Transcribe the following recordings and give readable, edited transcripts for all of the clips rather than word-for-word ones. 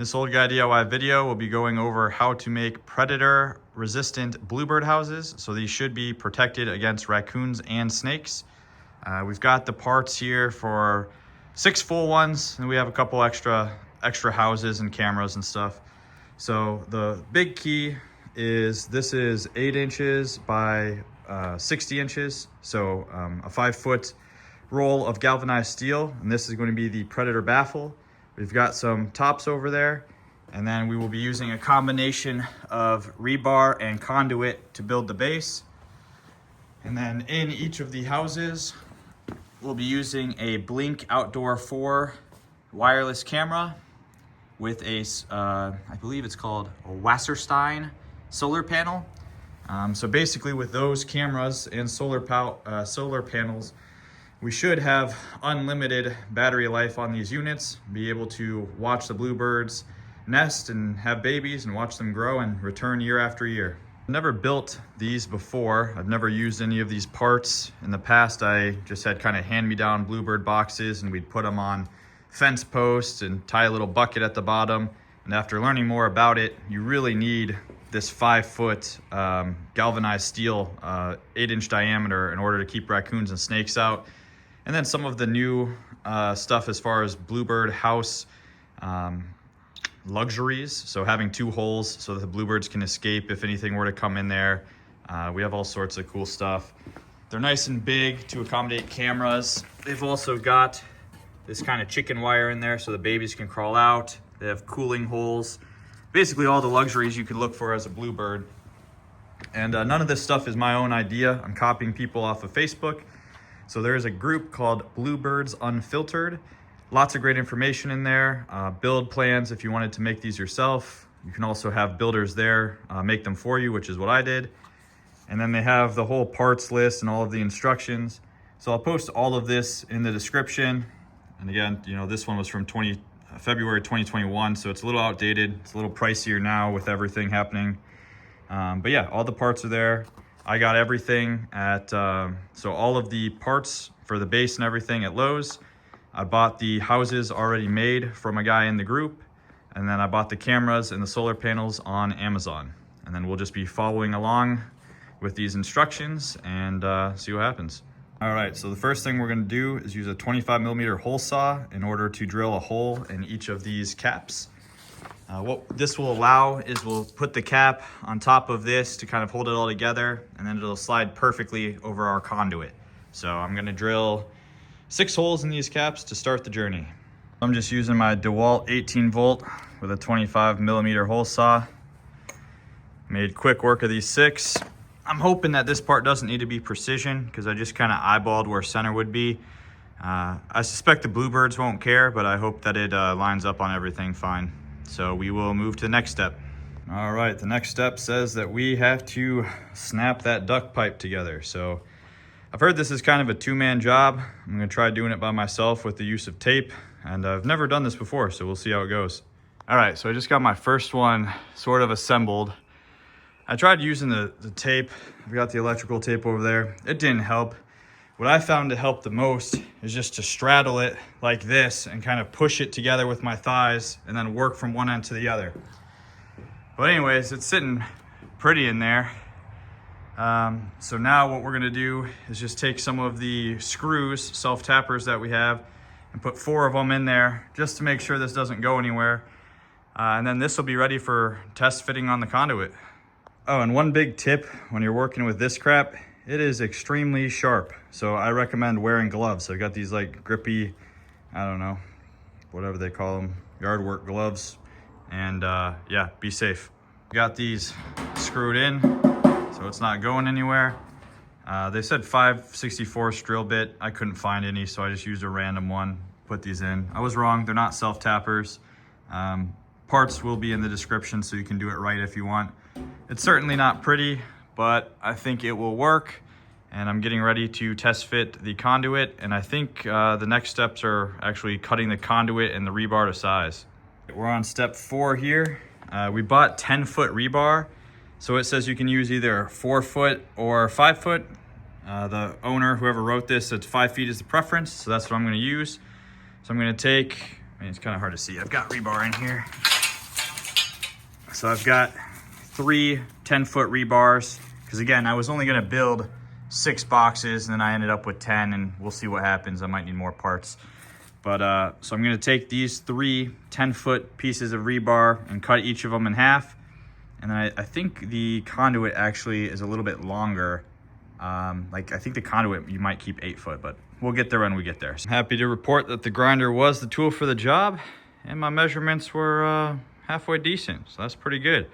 This Old Guy DIY video will be going over how to make predator resistant bluebird houses. So these should be protected against raccoons and snakes. We've got the parts here for 6 full ones, and we have a couple extra houses and cameras and stuff. So the big key is this is 8 inches by 60 inches. So a 5-foot roll of galvanized steel, and this is going to be the predator baffle. We've got some tops over there, and then we will be using a combination of rebar and conduit to build the base. And then in each of the houses, we'll be using a Blink Outdoor 4 wireless camera with a, I believe it's called a Wasserstein solar panel. So basically with those cameras and solar panels, we should have unlimited battery life on these units, be able to watch the bluebirds nest and have babies and watch them grow and return year after year. I've never built these before. I've never used any of these parts. In the past, I just had kind of hand-me-down bluebird boxes, and we'd put them on fence posts and tie a little bucket at the bottom. And after learning more about it, you really need this 5-foot galvanized steel, 8-inch diameter in order to keep raccoons and snakes out. And then some of the new stuff as far as bluebird house luxuries. So having 2 holes so that the bluebirds can escape if anything were to come in there. We have all sorts of cool stuff. They're nice and big to accommodate cameras. They've also got this kind of chicken wire in there so the babies can crawl out. They have cooling holes. Basically all the luxuries you could look for as a bluebird. And none of this stuff is my own idea. I'm copying people off of Facebook. So there's a group called Bluebirds Unfiltered. Lots of great information in there. Build plans if you wanted to make these yourself. You can also have builders there make them for you, which is what I did. And then they have the whole parts list and all of the instructions. So I'll post all of this in the description. And again, you know, this one was from February 2021, so it's a little outdated. It's a little pricier now with everything happening. But yeah, all the parts are there. I got everything at, so all of the parts for the base and everything at Lowe's. I bought the houses already made from a guy in the group. And then I bought the cameras and the solar panels on Amazon. And then we'll just be following along with these instructions and see what happens. All right, so the first thing we're gonna do is use a 25mm hole saw in order to drill a hole in each of these caps. What this will allow is we'll put the cap on top of this to kind of hold it all together, and then it'll slide perfectly over our conduit. So I'm gonna drill 6 holes in these caps to start the journey. I'm just using my DeWalt 18-volt with a 25mm hole saw. Made quick work of these 6. I'm hoping that this part doesn't need to be precision because I just kind of eyeballed where center would be. I suspect the bluebirds won't care, but I hope that it lines up on everything fine. So we will move to the next step. All right, the next step says that we have to snap that duct pipe together. So I've heard this is kind of a 2-man job. I'm gonna try doing it by myself with the use of tape, and I've never done this before, so we'll see how it goes. All right, so I just got my first one sort of assembled. I tried using the tape. I've got the electrical tape over there. It didn't help. What I found to help the most is just to straddle it like this and kind of push it together with my thighs and then work from one end to the other. But anyways, it's sitting pretty in there. So now what we're gonna do is just take some of the screws, self-tappers that we have, and put 4 of them in there just to make sure this doesn't go anywhere. And then this will be ready for test fitting on the conduit. Oh, and one big tip when you're working with this crap, it is extremely sharp. So I recommend wearing gloves. I've got these like grippy, I don't know, whatever they call them, yard work gloves. And yeah, be safe. Got these screwed in, so it's not going anywhere. They said 5/64 drill bit. I couldn't find any, so I just used a random one, put these in. I was wrong, they're not self-tappers. Parts will be in the description, so you can do it right if you want. It's certainly not pretty, but I think it will work. And I'm getting ready to test fit the conduit. And I think the next steps are actually cutting the conduit and the rebar to size. We're on step 4 here. We bought 10-foot rebar. So it says you can use either 4-foot or 5-foot. The owner, whoever wrote this, said 5 feet is the preference. So that's what I'm gonna use. So I'm gonna take, I mean, it's kind of hard to see. I've got rebar in here. So I've got 3 10-foot rebars, because again, I was only gonna build 6 boxes and then I ended up with 10, and we'll see what happens. I might need more parts. But so I'm gonna take these 3 10-foot pieces of rebar and cut each of them in half. And then I think the conduit actually is a little bit longer. Like I think the conduit, you might keep 8 foot, but we'll get there when we get there. So I'm happy to report that the grinder was the tool for the job, and my measurements were halfway decent, so that's pretty good.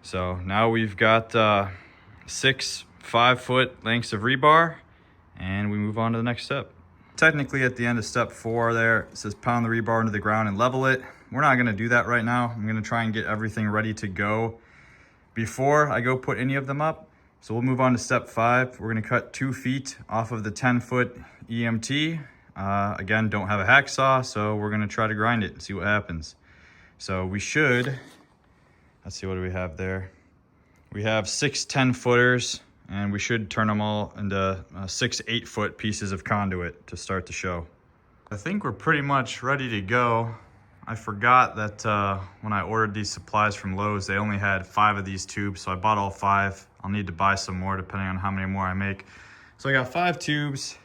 So now we've got 6 5-foot lengths of rebar, and we move on to the next step. Technically at the end of step 4 there, it says pound the rebar into the ground and level it. We're not gonna do that right now. I'm gonna try and get everything ready to go before I go put any of them up. So we'll move on to step 5. We're gonna cut 2 feet off of the 10-foot EMT. Again, don't have a hacksaw, so we're gonna try to grind it and see what happens. So we should, let's see, what do we have there? We have 6 10-footers, and we should turn them all into 6 8-foot pieces of conduit to start the show. I think we're pretty much ready to go. I forgot that when I ordered these supplies from Lowe's, they only had 5 of these tubes, so I bought all 5. I'll need to buy some more depending on how many more I make. So I got 5 tubes.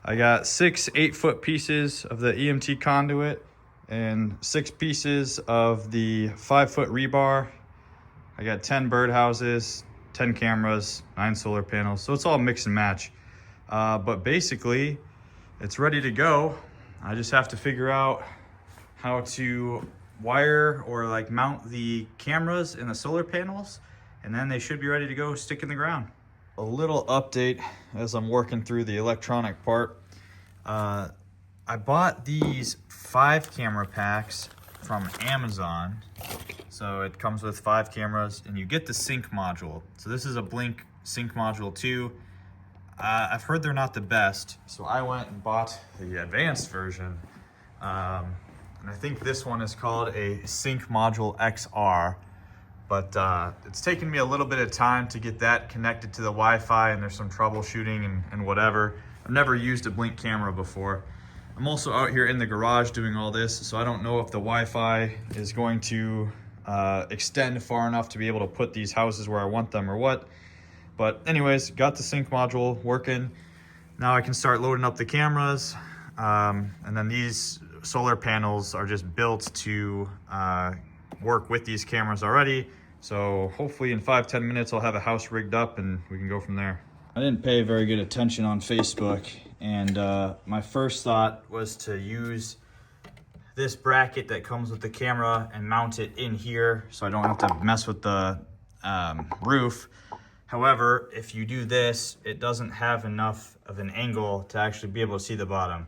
I got 6 8-foot pieces of the EMT conduit and 6 pieces of the 5-foot rebar. I got 10 birdhouses, 10 cameras, 9 solar panels. So it's all mix and match. But basically, it's ready to go. I just have to figure out how to wire or like mount the cameras and the solar panels, and then they should be ready to go stick in the ground. A little update as I'm working through the electronic part. I bought these 5 camera packs from Amazon. So it comes with 5 cameras and you get the sync module. So this is a Blink sync module 2. I've heard they're not the best, so I went and bought the advanced version. And I think this one is called a Sync Module XR, but it's taken me a little bit of time to get that connected to the Wi-Fi, and there's some troubleshooting and whatever. I've never used a Blink camera before. I'm also out here in the garage doing all this, so I don't know if the Wi-Fi is going to extend far enough to be able to put these houses where I want them or what. But anyways, got the sync module working. Now I can start loading up the cameras, and then these solar panels are just built to work with these cameras already. So hopefully in 5-10 minutes I'll have a house rigged up and we can go from there. I didn't pay very good attention on Facebook, and my first thought was to use this bracket that comes with the camera and mount it in here so I don't have to mess with the roof. However, if you do this, it doesn't have enough of an angle to actually be able to see the bottom.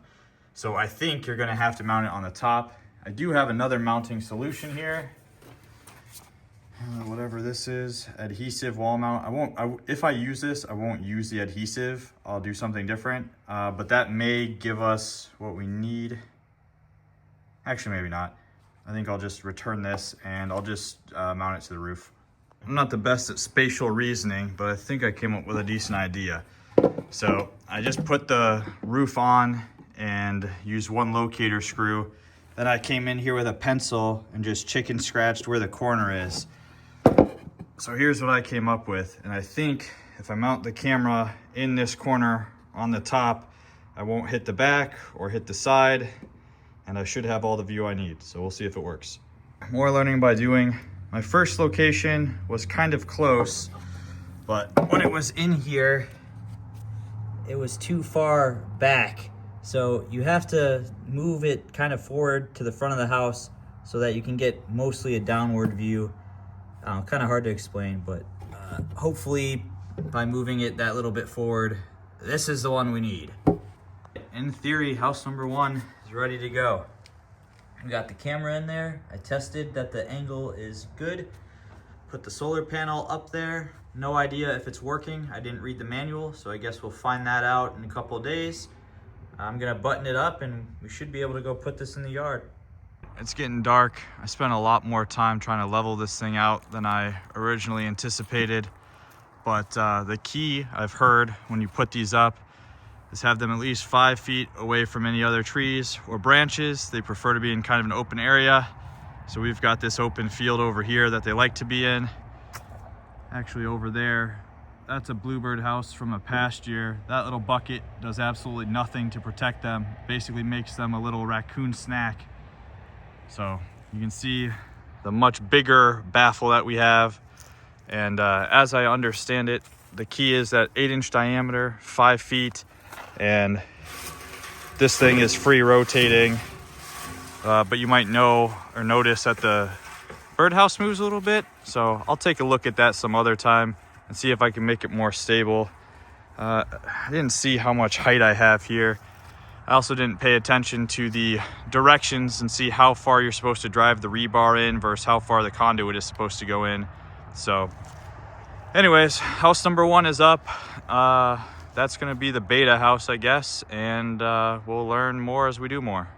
So I think you're gonna have to mount it on the top. I do have another mounting solution here. Whatever this is, adhesive wall mount. If I use this, I won't use the adhesive. I'll do something different, but that may give us what we need. Actually, maybe not. I think I'll just return this and I'll just mount it to the roof. I'm not the best at spatial reasoning, but I think I came up with a decent idea. So I just put the roof on and used 1 locator screw. Then I came in here with a pencil and just chicken scratched where the corner is. So here's what I came up with. And I think if I mount the camera in this corner on the top, I won't hit the back or hit the side, and I should have all the view I need. So we'll see if it works. More learning by doing. My first location was kind of close, but when it was in here, it was too far back. So you have to move it kind of forward to the front of the house so that you can get mostly a downward view. Kind of hard to explain, but hopefully by moving it that little bit forward, this is the one we need. In theory, house number 1 is ready to go. We got the camera in there. I tested that the angle is good. Put the solar panel up there. No idea if it's working. I didn't read the manual, so I guess we'll find that out in a couple of days. I'm gonna button it up and we should be able to go put this in the yard. It's getting dark. I spent a lot more time trying to level this thing out than I originally anticipated. But the key I've heard when you put these up is have them at least 5 feet away from any other trees or branches. They prefer to be in kind of an open area. So we've got this open field over here that they like to be in. Actually over there, that's a Bluebird house from a past year. That little bucket does absolutely nothing to protect them. Basically makes them a little raccoon snack. So you can see the much bigger baffle that we have. And as I understand it, the key is that 8-inch diameter, 5 feet, and this thing is free rotating. But you might know or notice that the birdhouse moves a little bit. So I'll take a look at that some other time and see if I can make it more stable. I didn't see how much height I have here. I also didn't pay attention to the directions and see how far you're supposed to drive the rebar in versus how far the conduit is supposed to go in. So anyways, house number 1 is up. That's gonna be the beta house, I guess, and we'll learn more as we do more.